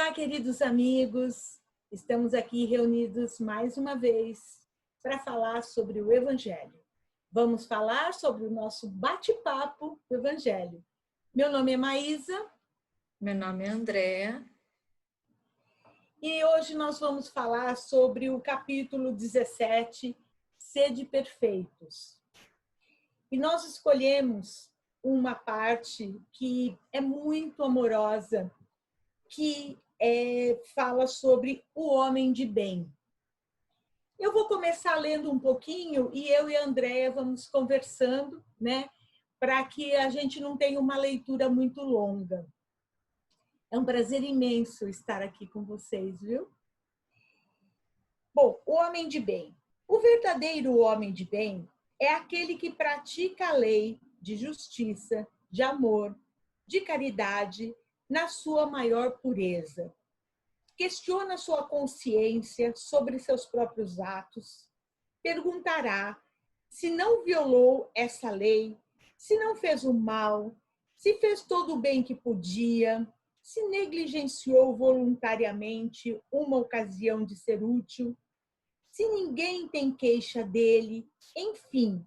Olá, queridos amigos. Estamos aqui reunidos mais uma vez para falar sobre o Evangelho. Vamos falar sobre o nosso bate-papo do Evangelho. Meu nome é Maísa. Meu nome é Andréa. E hoje nós vamos falar sobre o capítulo 17, Sede Perfeitos. E nós escolhemos uma parte que é muito amorosa, que fala sobre o homem de bem. Eu vou começar lendo um pouquinho e eu e a Andréa vamos conversando, né? Para que a gente não tenha uma leitura muito longa. É um prazer imenso estar aqui com vocês, viu? Bom, o homem de bem. O verdadeiro homem de bem é aquele que pratica a lei de justiça, de amor, de caridade, na sua maior pureza. Questiona sua consciência sobre seus próprios atos, perguntará se não violou essa lei, se não fez o mal, se fez todo o bem que podia, se negligenciou voluntariamente uma ocasião de ser útil, se ninguém tem queixa dele, enfim,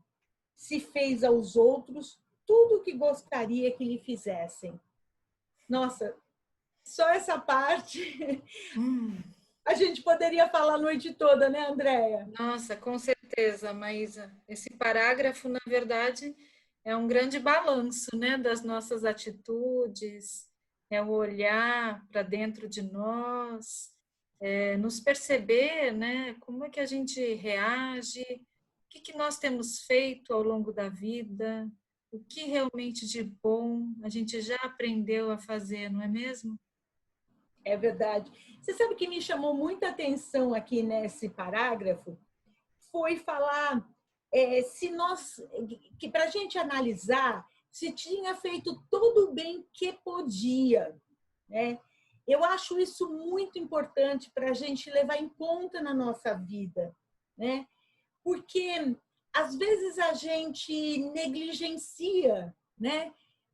se fez aos outros tudo o que gostaria que lhe fizessem. Nossa, só essa parte a gente poderia falar a noite toda, né, Andréa? Nossa, com certeza, Maísa. Esse parágrafo, na verdade, é um grande balanço, né, das nossas atitudes, é o olhar para dentro de nós, nos perceber, né, como é que a gente reage, o que nós temos feito ao longo da vida, o que realmente de bom a gente já aprendeu a fazer, não é mesmo? É verdade. Você sabe que me chamou muita atenção aqui nesse parágrafo? Foi falar se nós, que para a gente analisar se tinha feito todo o bem que podia, né? Eu acho isso muito importante para a gente levar em conta na nossa vida, né? Porque às vezes a gente negligencia, né?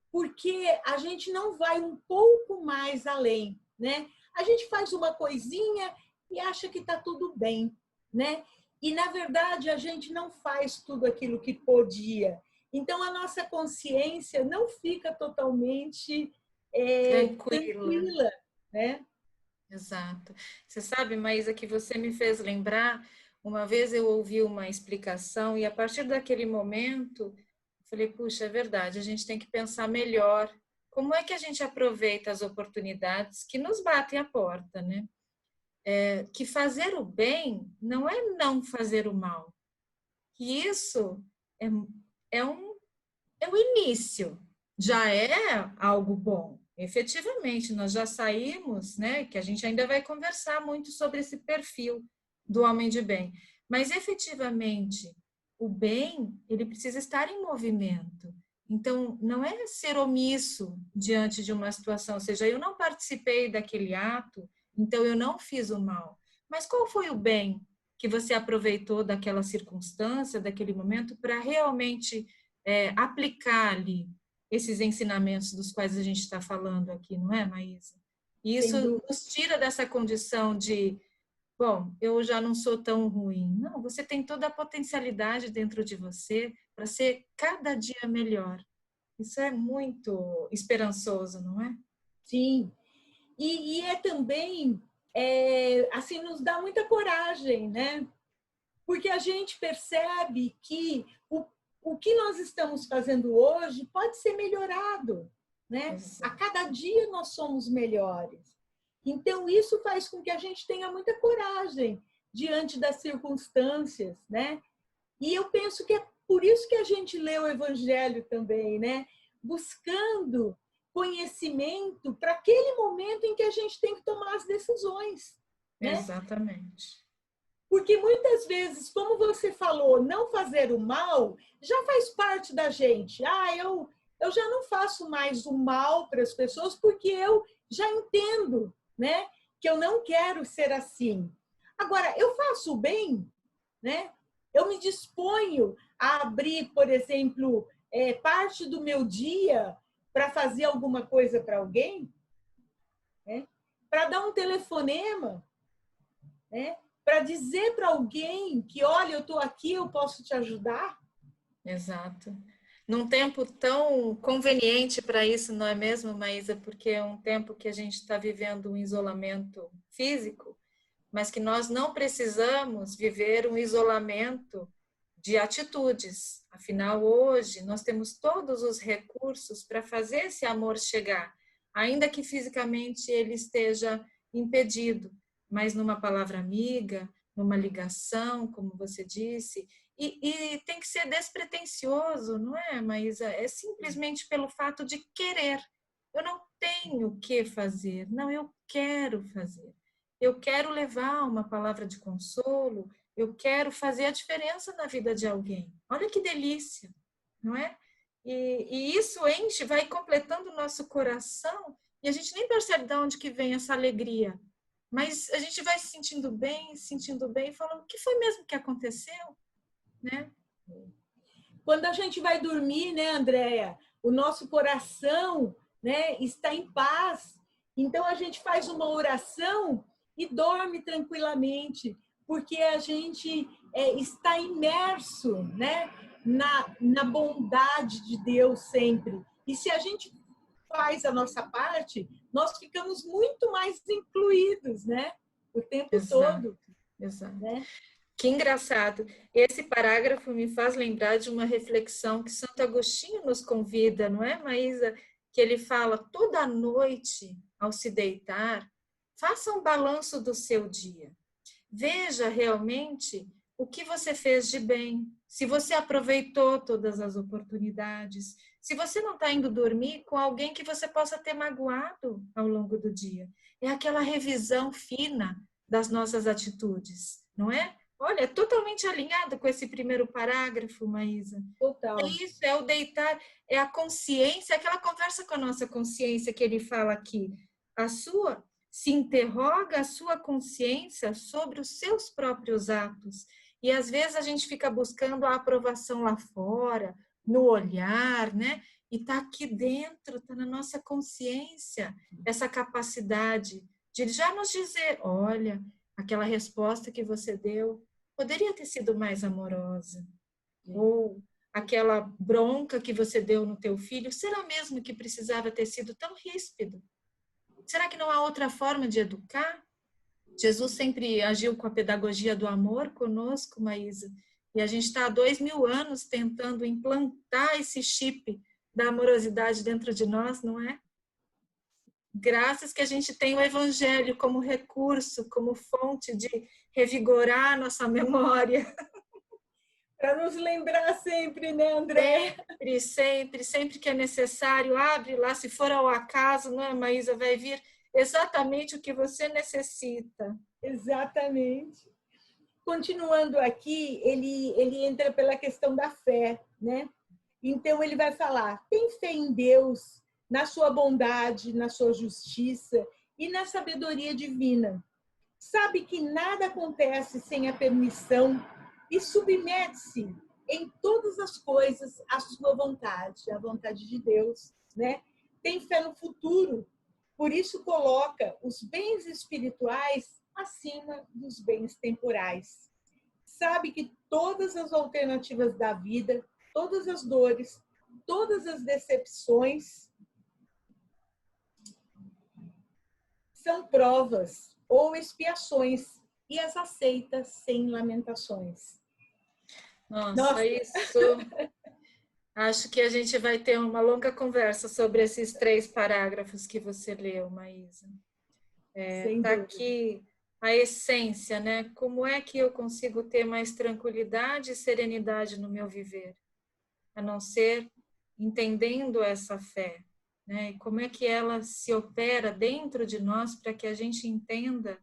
Porque a gente não vai um pouco mais além, né? A gente faz uma coisinha e acha que está tudo bem, né? E, na verdade, a gente não faz tudo aquilo que podia. Então, a nossa consciência não fica totalmente Tranquila. tranquila, né? Exato. Você sabe, Maísa, que você me fez lembrar, uma vez eu ouvi uma explicação e a partir daquele momento, eu falei, puxa, é verdade, a gente tem que pensar melhor como é que a gente aproveita as oportunidades que nos batem à porta, né? Que fazer o bem não é não fazer o mal. Que isso é, é um é o início, já é algo bom. Efetivamente, nós já saímos, né? Que a gente ainda vai conversar muito sobre esse perfil do homem de bem. Mas efetivamente, o bem, ele precisa estar em movimento. Então, não é ser omisso diante de uma situação, ou seja, eu não participei daquele ato, então eu não fiz o mal. Mas qual foi o bem que você aproveitou daquela circunstância, daquele momento, para realmente aplicar ali esses ensinamentos dos quais a gente está falando aqui, não é, Maísa? E isso Sem dúvida. nos tira dessa condição de, bom, eu já não sou tão ruim. Não, você tem toda a potencialidade dentro de você para ser cada dia melhor. Isso é muito esperançoso, não é? Sim. E é também, assim, nos dá muita coragem, né? Porque a gente percebe que o que nós estamos fazendo hoje pode ser melhorado, né? A Exato. cada dia nós somos melhores. Então, isso faz com que a gente tenha muita coragem diante das circunstâncias, né? E eu penso que é por isso que a gente lê o Evangelho também, né? Buscando conhecimento para aquele momento em que a gente tem que tomar as decisões, né? Exatamente. Porque muitas vezes, como você falou, não fazer o mal já faz parte da gente. Eu já não faço mais o mal para as pessoas porque eu já entendo, né, que eu não quero ser assim. Agora, eu faço o bem, né? Eu me disponho a abrir, por exemplo, parte do meu dia para fazer alguma coisa para alguém, né? Para para dar um telefonema, né? Para dizer para alguém que, olha, eu estou aqui, eu posso te ajudar. Exato. Num tempo tão conveniente para isso, não é mesmo, Maísa? Porque é um tempo que a gente está vivendo um isolamento físico, mas que nós não precisamos viver um isolamento de atitudes. Afinal, hoje, nós temos todos os recursos para fazer esse amor chegar, ainda que fisicamente ele esteja impedido, mas numa palavra amiga, numa ligação, como você disse, e tem que ser despretensioso, não é, Maísa? É simplesmente pelo fato de querer. Eu não tenho o que fazer, não, eu quero fazer. Eu quero levar uma palavra de consolo, eu quero fazer a diferença na vida de alguém. Olha que delícia, não é? E isso enche, vai completando o nosso coração e a gente nem percebe de onde que vem essa alegria. Mas a gente vai se sentindo bem, falando, o que foi mesmo que aconteceu? Né? Quando a gente vai dormir, né, Andréia, o nosso coração, né, está em paz. Então a gente faz uma oração e dorme tranquilamente, porque a gente está imerso, né, na bondade de Deus sempre. E se a gente faz a nossa parte, nós ficamos muito mais incluídos, né, o tempo Exato, todo. exato. Né? Que engraçado. Esse parágrafo me faz lembrar de uma reflexão que Santo Agostinho nos convida, não é, Maísa? Que ele fala, toda noite, ao se deitar, faça um balanço do seu dia. Veja realmente o que você fez de bem, se você aproveitou todas as oportunidades, se você não está indo dormir com alguém que você possa ter magoado ao longo do dia. É aquela revisão fina das nossas atitudes, não é? Olha, é totalmente alinhado com esse primeiro parágrafo, Maísa. É Total. isso, é o deitar, é a consciência, aquela conversa com a nossa consciência que ele fala aqui. A sua se interroga a sua consciência sobre os seus próprios atos. E às vezes a gente fica buscando a aprovação lá fora, no olhar, né? E está aqui dentro, está na nossa consciência, essa capacidade de já nos dizer: olha, aquela resposta que você deu poderia ter sido mais amorosa. Ou aquela bronca que você deu no teu filho, será mesmo que precisava ter sido tão ríspido? Será que não há outra forma de educar? Jesus sempre agiu com a pedagogia do amor conosco, Maísa, e a gente está há 2000 anos tentando implantar esse chip da amorosidade dentro de nós, não é? Graças que a gente tem o Evangelho como recurso, como fonte de revigorar nossa memória. Para nos lembrar sempre, né, André? Sempre que é necessário, abre lá, se for ao acaso, não é, Maísa, vai vir exatamente o que você necessita. Exatamente. Continuando aqui, ele entra pela questão da fé, né? Então ele vai falar: tem fé em Deus, na sua bondade, na sua justiça e na sabedoria divina. Sabe que nada acontece sem a permissão e submete-se em todas as coisas à sua vontade, à vontade de Deus, né? Tem fé no futuro, por isso coloca os bens espirituais acima dos bens temporais. Sabe que todas as alternativas da vida, todas as dores, todas as decepções são provas ou expiações e as aceita sem lamentações. Nossa, isso. Acho que a gente vai ter uma longa conversa sobre esses 3 parágrafos que você leu, Maísa. Tá aqui a essência, né? Como é que eu consigo ter mais tranquilidade e serenidade no meu viver? A não ser entendendo essa fé, né? E como é que ela se opera dentro de nós para que a gente entenda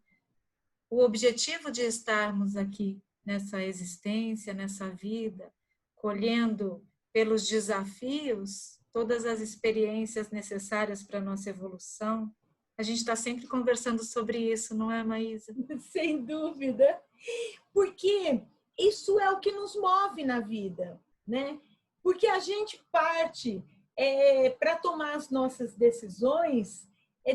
o objetivo de estarmos aqui nessa existência, nessa vida, colhendo pelos desafios todas as experiências necessárias para a nossa evolução. A gente está sempre conversando sobre isso, não é, Maísa? Sem dúvida. Porque isso é o que nos move na vida, né? Porque a gente parte para tomar as nossas decisões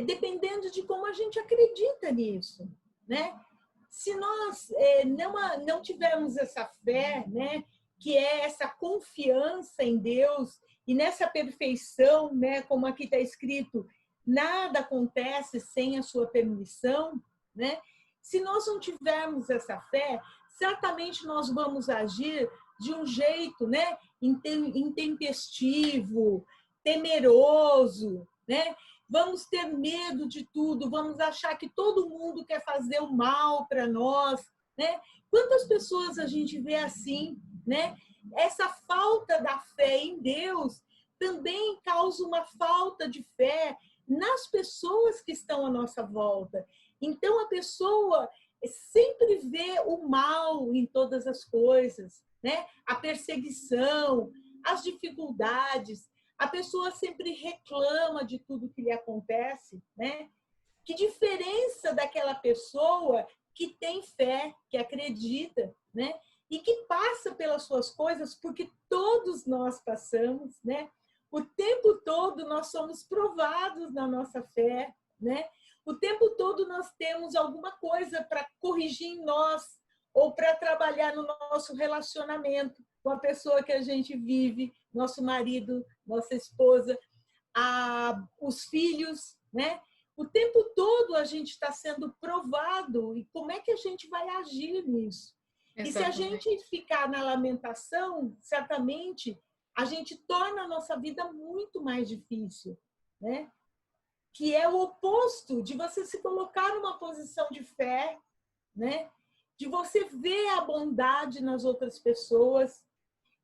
dependendo de como a gente acredita nisso, né? Se nós não tivermos essa fé, né, que é essa confiança em Deus e nessa perfeição, né, como aqui está escrito, nada acontece sem a sua permissão, né? Se nós não tivermos essa fé, certamente nós vamos agir de um jeito, né, intempestivo, temeroso, né? Vamos ter medo de tudo, vamos achar que todo mundo quer fazer o mal para nós, né? Quantas pessoas a gente vê assim, né? Essa falta da fé em Deus também causa uma falta de fé nas pessoas que estão à nossa volta. Então, a pessoa sempre vê o mal em todas as coisas, né? A perseguição, as dificuldades. A pessoa sempre reclama de tudo que lhe acontece, né? Que diferença daquela pessoa que tem fé, que acredita, né? E que passa pelas suas coisas, porque todos nós passamos, né? O tempo todo nós somos provados na nossa fé, né? O tempo todo nós temos alguma coisa para corrigir em nós ou para trabalhar no nosso relacionamento com a pessoa que a gente vive, nosso marido, nossa esposa, os filhos, né? O tempo todo a gente está sendo provado e como é que a gente vai agir nisso? Exatamente. E se a gente ficar na lamentação, certamente a gente torna a nossa vida muito mais difícil, né? Que é o oposto de você se colocar numa posição de fé, né? De você ver a bondade nas outras pessoas,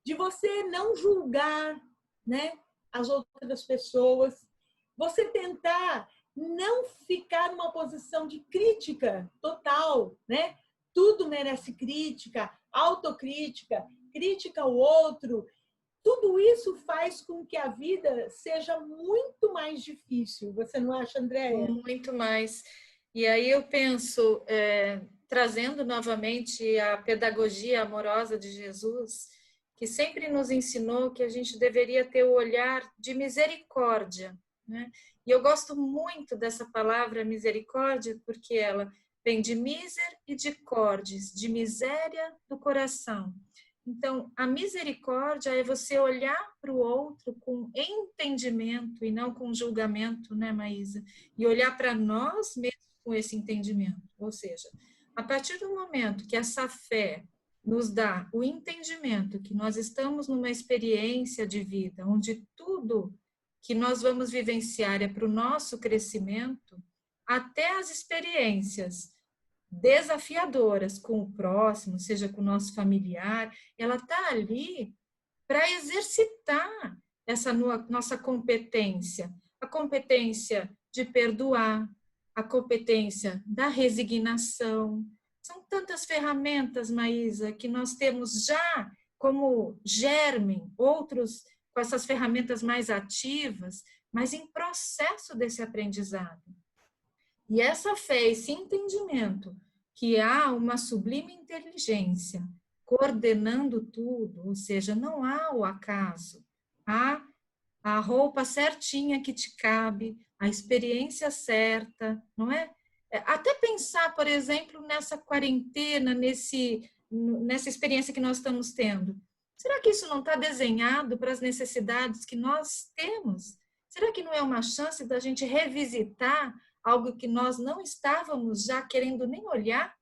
de você não julgar, né, as outras pessoas, você tentar não ficar numa posição de crítica total, né? Tudo merece crítica, autocrítica, crítica ao outro. Tudo isso faz com que a vida seja muito mais difícil. Você não acha, Andréia? Muito mais. E aí eu penso, trazendo novamente a pedagogia amorosa de Jesus, que sempre nos ensinou que a gente deveria ter o olhar de misericórdia, né? E eu gosto muito dessa palavra misericórdia, porque ela vem de miser e de cordes, de miséria do coração. Então, a misericórdia é você olhar para o outro com entendimento e não com julgamento, né, Maísa? E olhar para nós mesmos com esse entendimento. Ou seja, a partir do momento que essa fé nos dá o entendimento que nós estamos numa experiência de vida, onde tudo que nós vamos vivenciar é para o nosso crescimento, até as experiências desafiadoras com o próximo, seja com o nosso familiar, ela está ali para exercitar essa nossa competência, a competência de perdoar, a competência da resignação. São tantas ferramentas, Maísa, que nós temos já como germe, outros com essas ferramentas mais ativas, mas em processo desse aprendizado. E essa fé, esse entendimento que há uma sublime inteligência coordenando tudo, ou seja, não há o acaso, há a roupa certinha que te cabe, a experiência certa, não é? Até pensar, por exemplo, nessa quarentena, nessa experiência que nós estamos tendo. Será que isso não está desenhado para as necessidades que nós temos? Será que não é uma chance da gente revisitar algo que nós não estávamos já querendo nem olhar?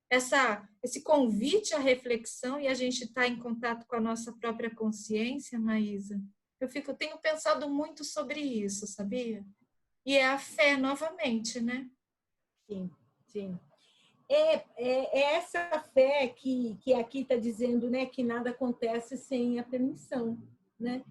Esse convite à reflexão e a gente está em contato com a nossa própria consciência, Maísa. Tenho pensado muito sobre isso, sabia? E é a fé novamente, né? Sim, sim. É essa fé que aqui está dizendo, né, que nada acontece sem a permissão, né?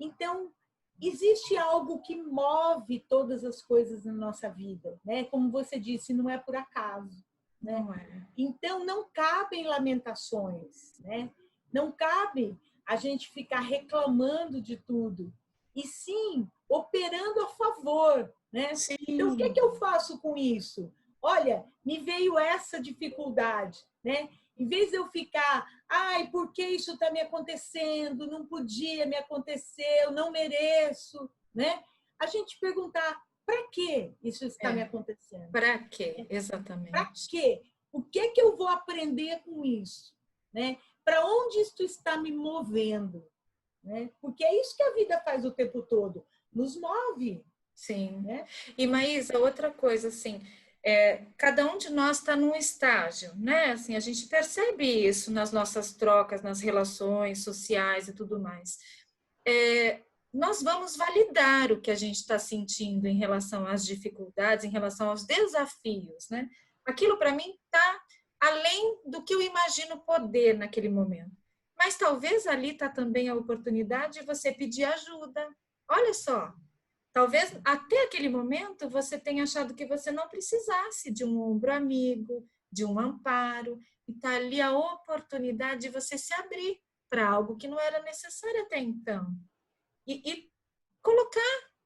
Então, existe algo que move todas as coisas na nossa vida, né? Como você disse, não é por acaso, né? Não é. Então, não cabem lamentações, né? Não cabe a gente ficar reclamando de tudo, e sim operando a favor, né? Sim. Então, o que é que eu faço com isso? Olha, me veio essa dificuldade, né? Em vez de eu ficar, ai, por que isso está me acontecendo? Não podia me acontecer, eu não mereço, né? A gente perguntar, Para que isso está me acontecendo? Para quê? Para Exatamente. quê? O que que eu vou aprender com isso? Né? Para onde isso está me movendo? Né? Porque é isso que a vida faz o tempo todo, nos move. Sim. Né? E Maísa, outra coisa, assim, cada um de nós está num estágio, né? Assim, a gente percebe isso nas nossas trocas, nas relações sociais e tudo mais. Nós vamos validar o que a gente está sentindo em relação às dificuldades, em relação aos desafios, né? Aquilo para mim está além do que eu imagino poder naquele momento. Mas talvez ali está também a oportunidade de você pedir ajuda. Olha só, talvez até aquele momento você tenha achado que você não precisasse de um ombro amigo, de um amparo, e está ali a oportunidade de você se abrir para algo que não era necessário até então. E colocar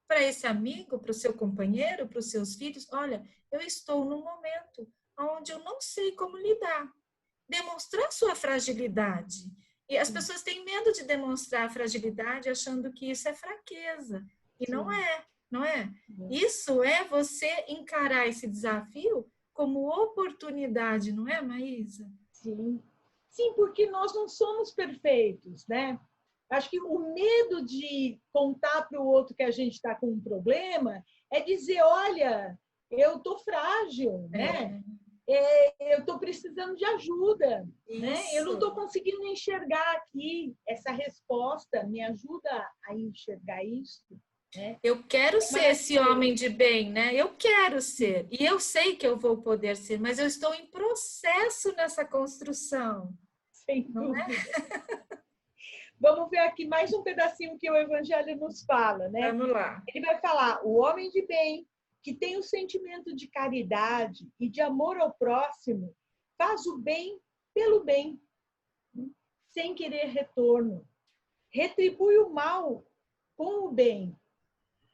para esse amigo, para o seu companheiro, para os seus filhos, olha, eu estou num momento onde eu não sei como lidar. Demonstrar sua fragilidade. E as pessoas têm medo de demonstrar a fragilidade achando que isso é fraqueza. E não é, não é? Isso é você encarar esse desafio como oportunidade, não é, Maísa? Sim. Sim, porque nós não somos perfeitos, né? Acho que o medo de contar para o outro que a gente está com um problema é dizer, olha, eu estou frágil, né? Eu estou precisando de ajuda, né? Eu não estou conseguindo enxergar aqui essa resposta, me ajuda a enxergar isso. Né? Eu quero ser esse homem de bem, né? Eu quero ser. E eu sei que eu vou poder ser, mas eu estou em processo nessa construção. Sem dúvida. Vamos ver aqui mais um pedacinho que o Evangelho nos fala, né? Vamos lá. Ele vai falar, o homem de bem, que tem o sentimento de caridade e de amor ao próximo, faz o bem pelo bem, sem querer retorno. Retribui o mal com o bem.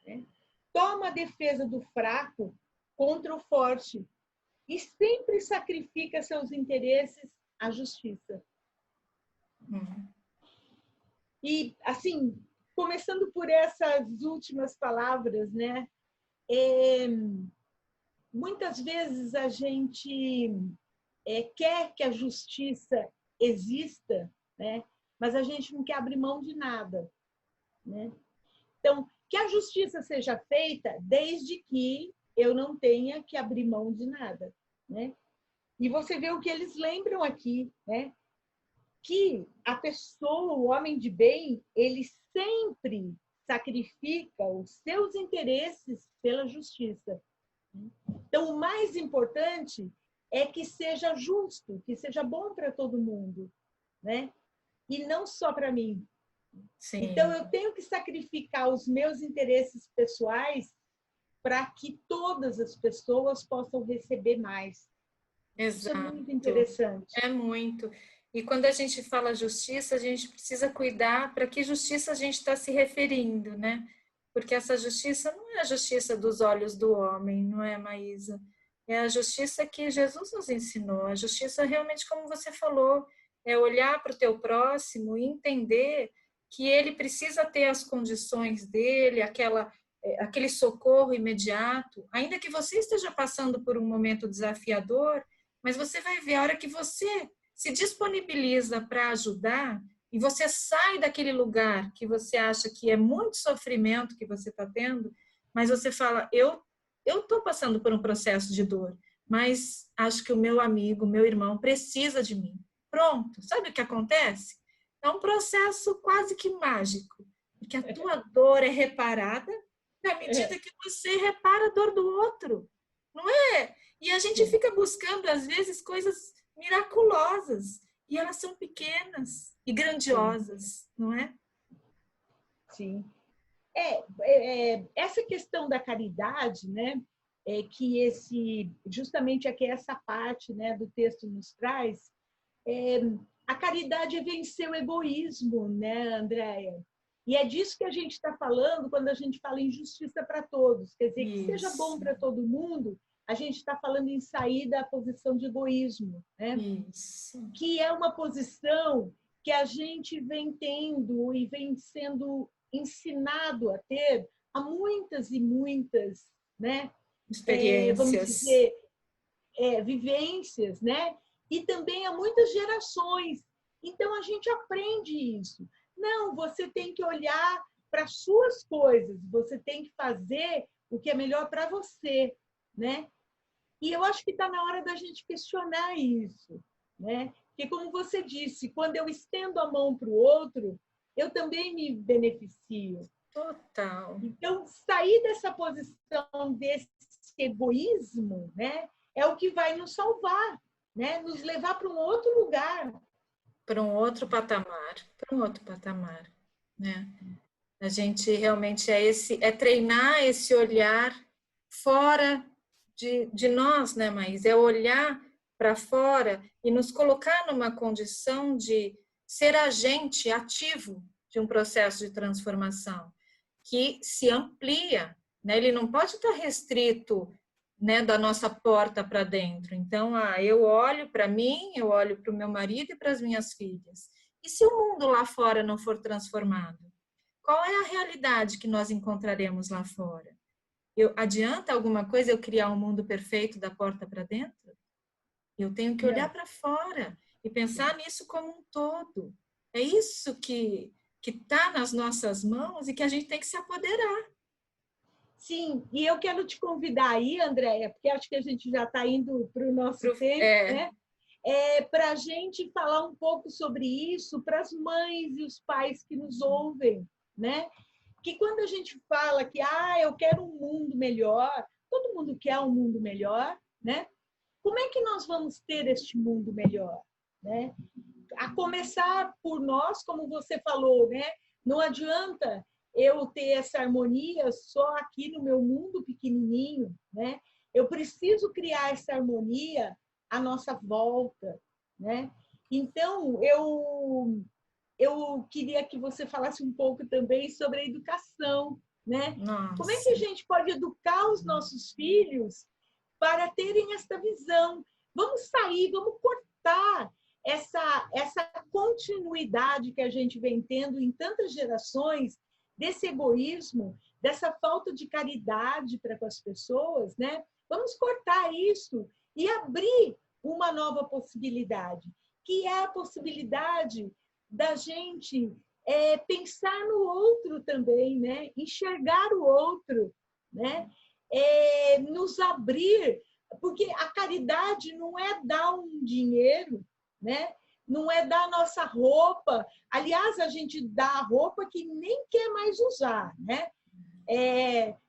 Né? Toma a defesa do fraco contra o forte e sempre sacrifica seus interesses à justiça. E, assim, começando por essas últimas palavras, né? Muitas vezes a gente quer que a justiça exista, né? Mas a gente não quer abrir mão de nada. Né? Então, que a justiça seja feita desde que eu não tenha que abrir mão de nada. Né? E você vê o que eles lembram aqui, né? Que a pessoa, o homem de bem, ele sempre sacrifica os seus interesses pela justiça. Então, o mais importante é que seja justo, que seja bom para todo mundo, né? E não só para mim. Sim. Então, eu tenho que sacrificar os meus interesses pessoais para que todas as pessoas possam receber mais. Exato. Isso é muito interessante. É muito. E quando a gente fala justiça, a gente precisa cuidar para que justiça a gente está se referindo, né? Porque essa justiça não é a justiça dos olhos do homem, não é, Maísa? É a justiça que Jesus nos ensinou. A justiça realmente, como você falou, é olhar para o teu próximo e entender que ele precisa ter as condições dele, aquele socorro imediato, ainda que você esteja passando por um momento desafiador, mas você vai ver a hora que você se disponibiliza para ajudar e você sai daquele lugar que você acha que é muito sofrimento que você está tendo, mas você fala, eu estou passando por um processo de dor, mas acho que o meu amigo, meu irmão precisa de mim. Pronto, sabe o que acontece? É um processo quase que mágico, porque a tua dor é reparada na medida que você repara a dor do outro, não é? E a gente fica buscando, às vezes, coisas miraculosas, e elas são pequenas e grandiosas, não é? Sim. Essa questão da caridade, né? Que justamente aqui essa parte, né, do texto nos traz, a caridade é vencer o egoísmo, né, Andréia? E é disso que a gente está falando quando a gente fala em justiça para todos. Quer dizer, que seja bom para todo mundo, a gente está falando em sair da posição de egoísmo, né? Isso. Que é uma posição que a gente vem tendo e vem sendo ensinado a ter há muitas e muitas né? Vamos Experiências. dizer, vivências, né? E também há muitas gerações. Então, a gente aprende isso. Não, você tem que olhar para as suas coisas, você tem que fazer o que é melhor para você, né? E eu acho que está na hora da gente questionar isso, né? Porque, como você disse, quando eu estendo a mão para o outro, eu também me beneficio. Total. Então, sair dessa posição, desse egoísmo, né, é o que vai nos salvar, né, nos levar para um outro lugar. Para um outro patamar, para um outro patamar, né? A gente realmente é treinar esse olhar fora de nós, né, Maís? É olhar para fora e nos colocar numa condição de ser agente ativo de um processo de transformação que se amplia, né? Ele não pode estar restrito, né, da nossa porta para dentro. Então, eu olho para mim, eu olho para o meu marido e para as minhas filhas. E se o mundo lá fora não for transformado? Qual é a realidade que nós encontraremos lá fora? Adianta alguma coisa eu criar um mundo perfeito da porta para dentro? Eu tenho que olhar Não. para fora e pensar nisso como um todo. É isso que está nas nossas mãos e que a gente tem que se apoderar. Sim, e eu quero te convidar aí, Andréia, porque acho que a gente já está indo para o nosso tempo, É, né? Para a gente falar um pouco sobre isso para as mães e os pais que nos ouvem, né? Que quando a gente fala que eu quero um mundo melhor, todo mundo quer um mundo melhor, né? Como é que nós vamos ter este mundo melhor, né? A começar por nós, como você falou, né? Não adianta eu ter essa harmonia só aqui no meu mundo pequenininho, né? Eu preciso criar essa harmonia à nossa volta, né? Então, eu queria que você falasse um pouco também sobre a educação, né? Como é que nossa, a gente pode educar os nossos filhos para terem esta visão? Vamos sair, vamos cortar essa continuidade que a gente vem tendo em tantas gerações desse egoísmo, dessa falta de caridade para com as pessoas, né? Vamos cortar isso e abrir uma nova possibilidade, que é a possibilidade da gente pensar no outro também, né? Enxergar o outro, né? Nos abrir, porque a caridade não é dar um dinheiro, né? Não é dar a nossa roupa. Aliás, a gente dá a roupa que nem quer mais usar, né?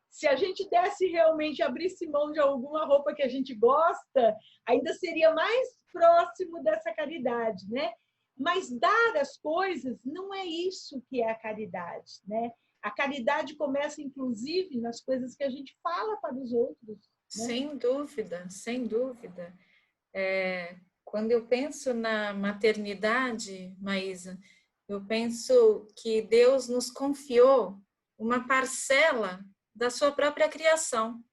Se a gente desse realmente, abrisse mão de alguma roupa que a gente gosta, ainda seria mais próximo dessa caridade, né? Mas dar as coisas não é isso que é a caridade, né? A caridade começa, inclusive, nas coisas que a gente fala para os outros, né? sem dúvida, sem dúvida. Quando eu penso na maternidade, Maísa, eu penso que Deus nos confiou uma parcela da sua própria criação,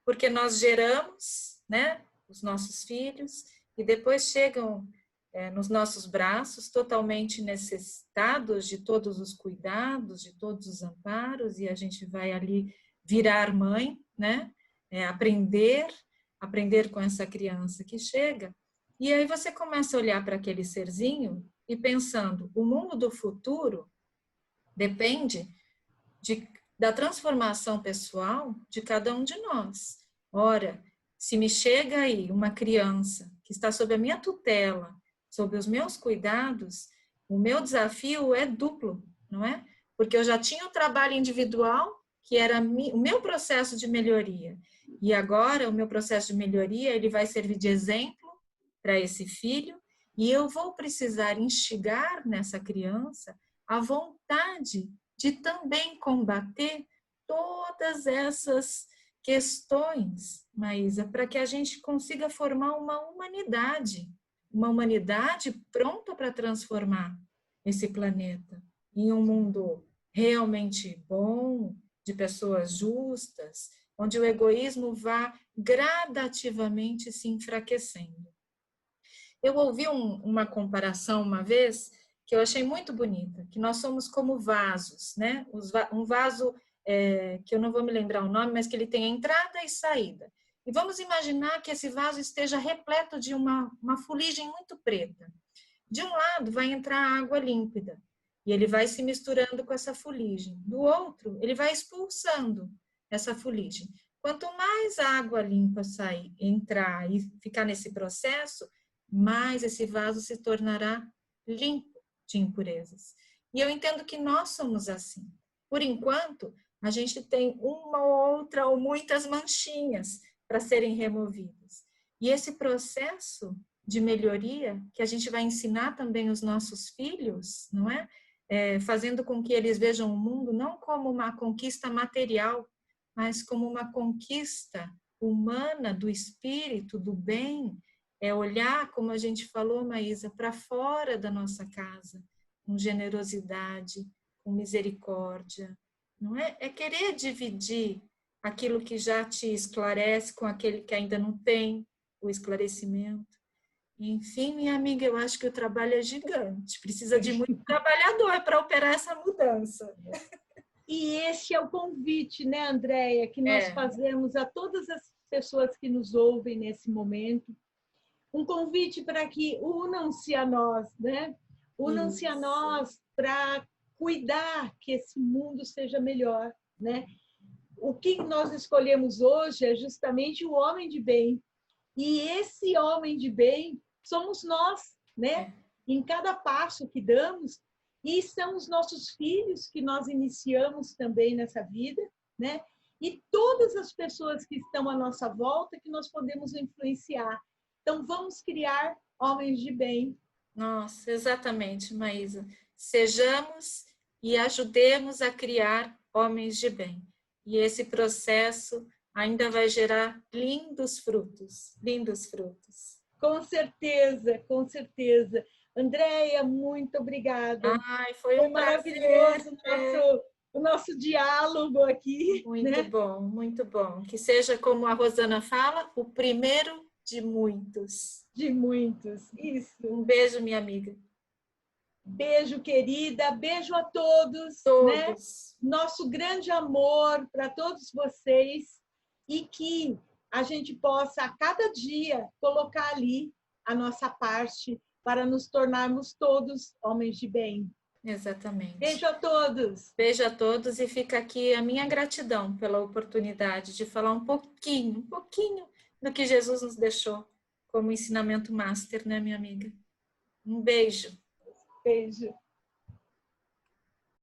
porque nós geramos, né, os nossos filhos e depois chegam nos nossos braços totalmente necessitados de todos os cuidados, de todos os amparos, e a gente vai ali virar mãe, né, aprender com essa criança que chega. E aí você começa a olhar para aquele serzinho e pensando, o mundo do futuro depende da transformação pessoal de cada um de nós. Ora, se me chega aí uma criança que está sob a minha tutela, sob os meus cuidados, o meu desafio é duplo, não é? Porque eu já tinha o trabalho individual, que era o meu processo de melhoria. E agora o meu processo de melhoria, ele vai servir de exemplo para esse filho, e eu vou precisar instigar nessa criança a vontade de também combater todas essas questões, Maísa, para que a gente consiga formar uma humanidade pronta para transformar esse planeta em um mundo realmente bom, de pessoas justas, onde o egoísmo vá gradativamente se enfraquecendo. Eu ouvi uma comparação uma vez que eu achei muito bonita, que nós somos como vasos, né? Um vaso que eu não vou me lembrar o nome, mas que ele tem entrada e saída. E vamos imaginar que esse vaso esteja repleto de uma fuligem muito preta. De um lado vai entrar água límpida, e ele vai se misturando com essa fuligem. Do outro, ele vai expulsando essa fuligem. Quanto mais água limpa sair, entrar e ficar nesse processo, mais esse vaso se tornará limpo de impurezas. E eu entendo que nós somos assim. Por enquanto, a gente tem uma ou outra ou muitas manchinhas para serem removidas. E esse processo de melhoria, que a gente vai ensinar também os nossos filhos, não é? Fazendo com que eles vejam o mundo não como uma conquista material, mas como uma conquista humana do espírito, do bem, olhar, como a gente falou, Maísa, para fora da nossa casa, com generosidade, com misericórdia, não é? É querer dividir aquilo que já te esclarece com aquele que ainda não tem o esclarecimento. Enfim, minha amiga, eu acho que o trabalho é gigante, precisa de muito trabalhador para operar essa mudança. E esse é o convite, né, Andréia, que nós fazemos a todas as pessoas que nos ouvem nesse momento. Um convite para que unam-se a nós, né? Unam-se a nós para cuidar que esse mundo seja melhor, né? O que nós escolhemos hoje é justamente o homem de bem. E esse homem de bem somos nós, né? Em cada passo que damos, e são os nossos filhos que nós iniciamos também nessa vida, né? E todas as pessoas que estão à nossa volta que nós podemos influenciar. Então, vamos criar homens de bem. Nossa, exatamente, Maísa. Sejamos e ajudemos a criar homens de bem. E esse processo ainda vai gerar lindos frutos, lindos frutos. Com certeza, com certeza. Andréia, muito obrigada. Ai, foi um maravilhoso o nosso diálogo aqui. Muito bom, muito bom. Que seja, como a Rosana fala, o primeiro de muitos. De muitos, isso. Um beijo, minha amiga. Beijo, querida. Beijo a todos. Né? Nosso grande amor para todos vocês e que a gente possa, a cada dia, colocar ali a nossa parte para nos tornarmos todos homens de bem. Exatamente. Beijo a todos. Beijo a todos e fica aqui a minha gratidão pela oportunidade de falar um pouquinho do que Jesus nos deixou como ensinamento master, né, minha amiga? Um beijo. Beijo.